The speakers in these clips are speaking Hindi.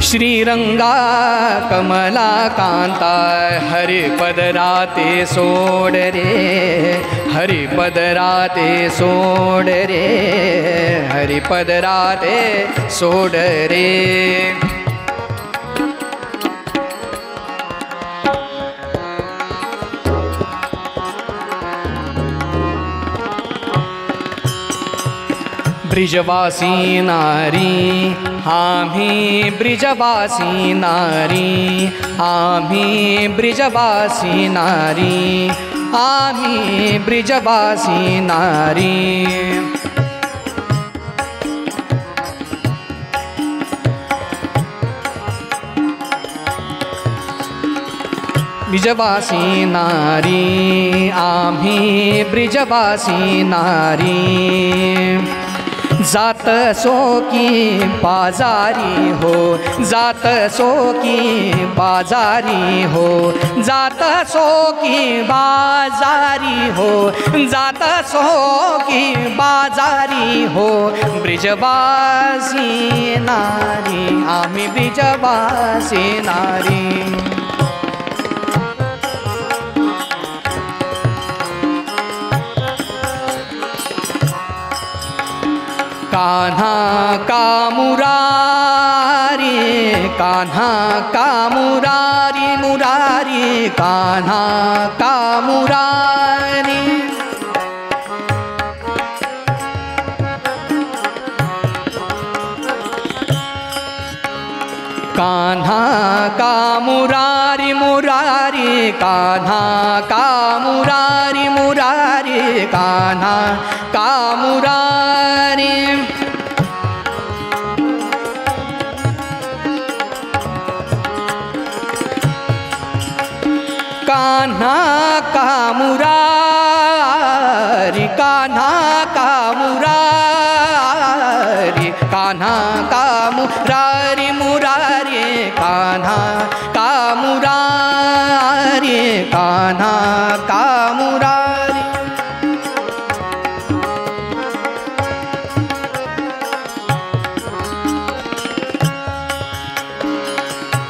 श्रीरंगा कमला कांता हरिपद राते सोड रे, हरिपद राते सोड रे, हरिपद राते सोड रे। ब्रिजवासी नारी आम्ही ब्रिजवासी नारी, आम्ही ब्रिजवासी नारी, आम्ही ब्रिजवासी नारी। ब्रिजवासी नारी आम्ही ब्रिजवासी नारी। जात सो की बाजारी हो, जात सो की बाजारी हो, जात सो की बाजारी हो, जात सो की बाजारी हो। ब्रिजवासी नारी आम्ही ब्रिजवासी नारी। कान्हा का मुरारी, कान्हा का मुरारी, मुरारी कान्हा का मुरारी। कान्हा का मुरारी, मुरारी कान्हा का मुरारी, मुरारी कान्हा का मुरारी। कान्हा का मुरारी, कान्हा का मुरारी, कान्हा का मुरारी, मुरारी कान्हा का मुरारी, कान्हा का मुरारी।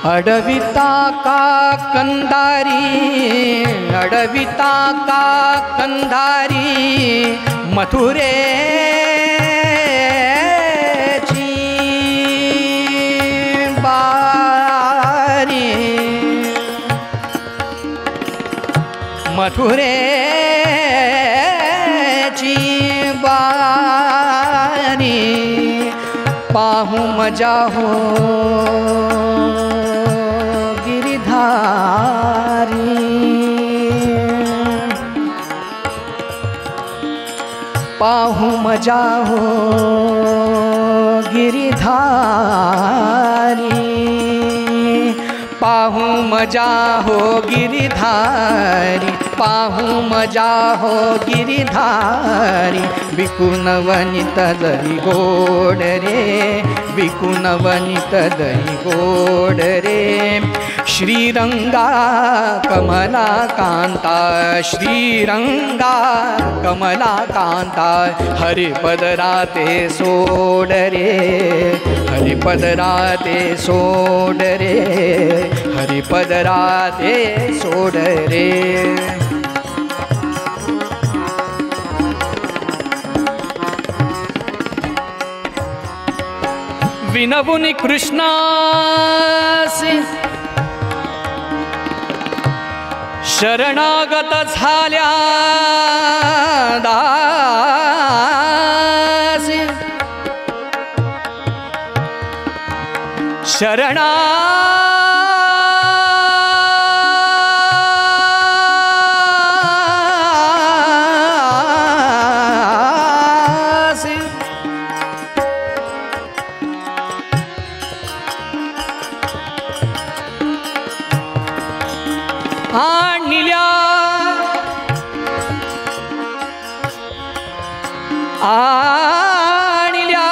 अडविता का कंधारी, अडविता का कंधारी मथुरेची बारी, मथुरेची बारी। पाहू मजा हो गिरिधारी, पाहू मजा हो गिरिधारी, पाहू मजा हो गिरिधारी, पाहू मजा हो गिरिधारी। विकुन वनित दही गोड रे, विकुन वनित दही गोड रे। श्रीरंगा कमला कांता, श्रीरंगा कमला कांता हरिपद राते सोड रे, हरिपद राते सोड रे, हरिपद राते सोड रे। विनवुनी कृष्णासी शरणागत झाल्या दासी, शरणा आणल्या आणल्या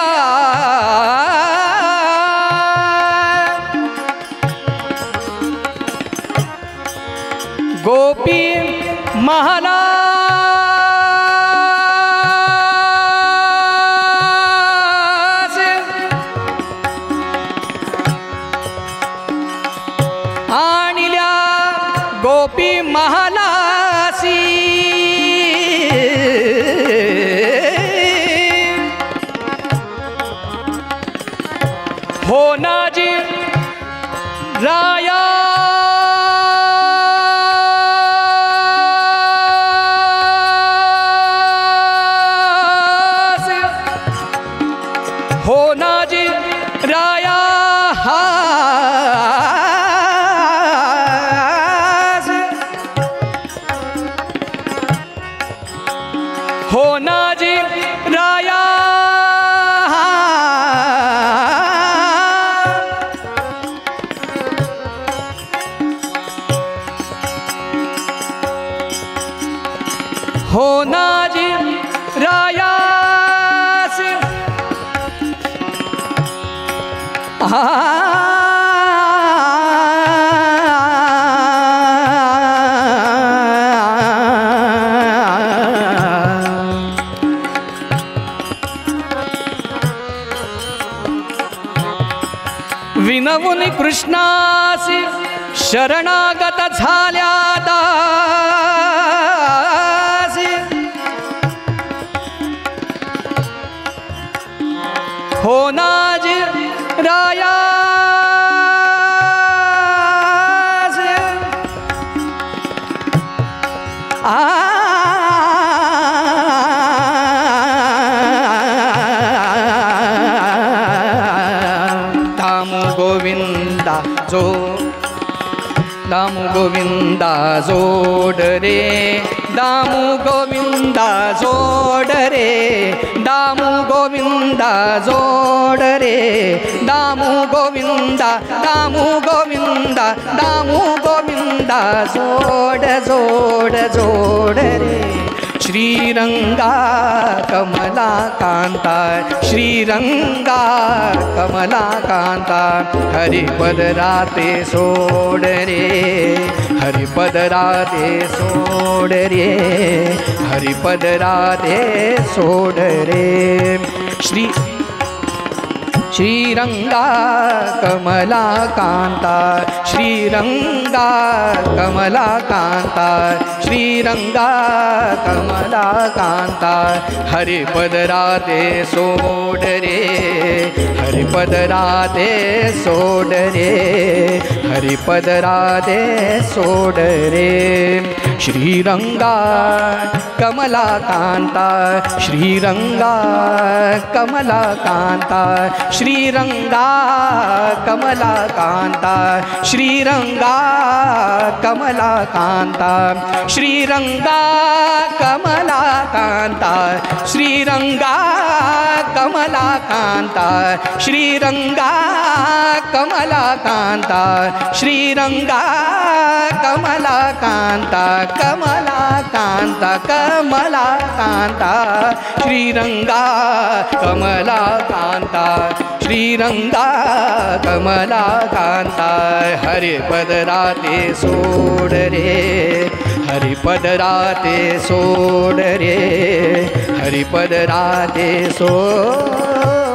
गोपी महला हो नाजी राया हो नाजी राया हो नाजी राया हो नाजी राया विनवून कृष्णासी शरणागत झाल्या दासी हो नाजी राया दामू गोविंदा जो दामू गोविंदा जोड रे दामू गोविंदा जोड रे दामू गोविंदा जोड रे दामू गोविंदा दामू गोविंदा दामू गोविंदा जोड जोड जोड रे श्रीरंगा कमला कांता श्रीरंगा कमला कांता हरिपद राते सोड रे हरिपद राते सोड रे हरिपद राते सोड रे श्रीरंगा कमला कांता श्रीरंगा कमला कांता श्रीरंगा कमला कांता हरिपद राधे सोड रे हरिपद राधे सोड रे हरिपद राधे सोड रे श्रीरंगा कमला कांता श्रीरंगा कमला कांता श्रीरंगा कमला कांता श्रीरंगा कमला कांता श्रीरंगा कमला कांता श्रीरंगा कमला कांता श्रीरंगा कमला कांता श्रीरंगा कमला कांता कमला कांता कमला कांता श्रीरंगा कमला कांता श्रीरंगा कमला कांता हरिपद राते सोड रे हरिपद राते सोड रे हरिपद राते सोड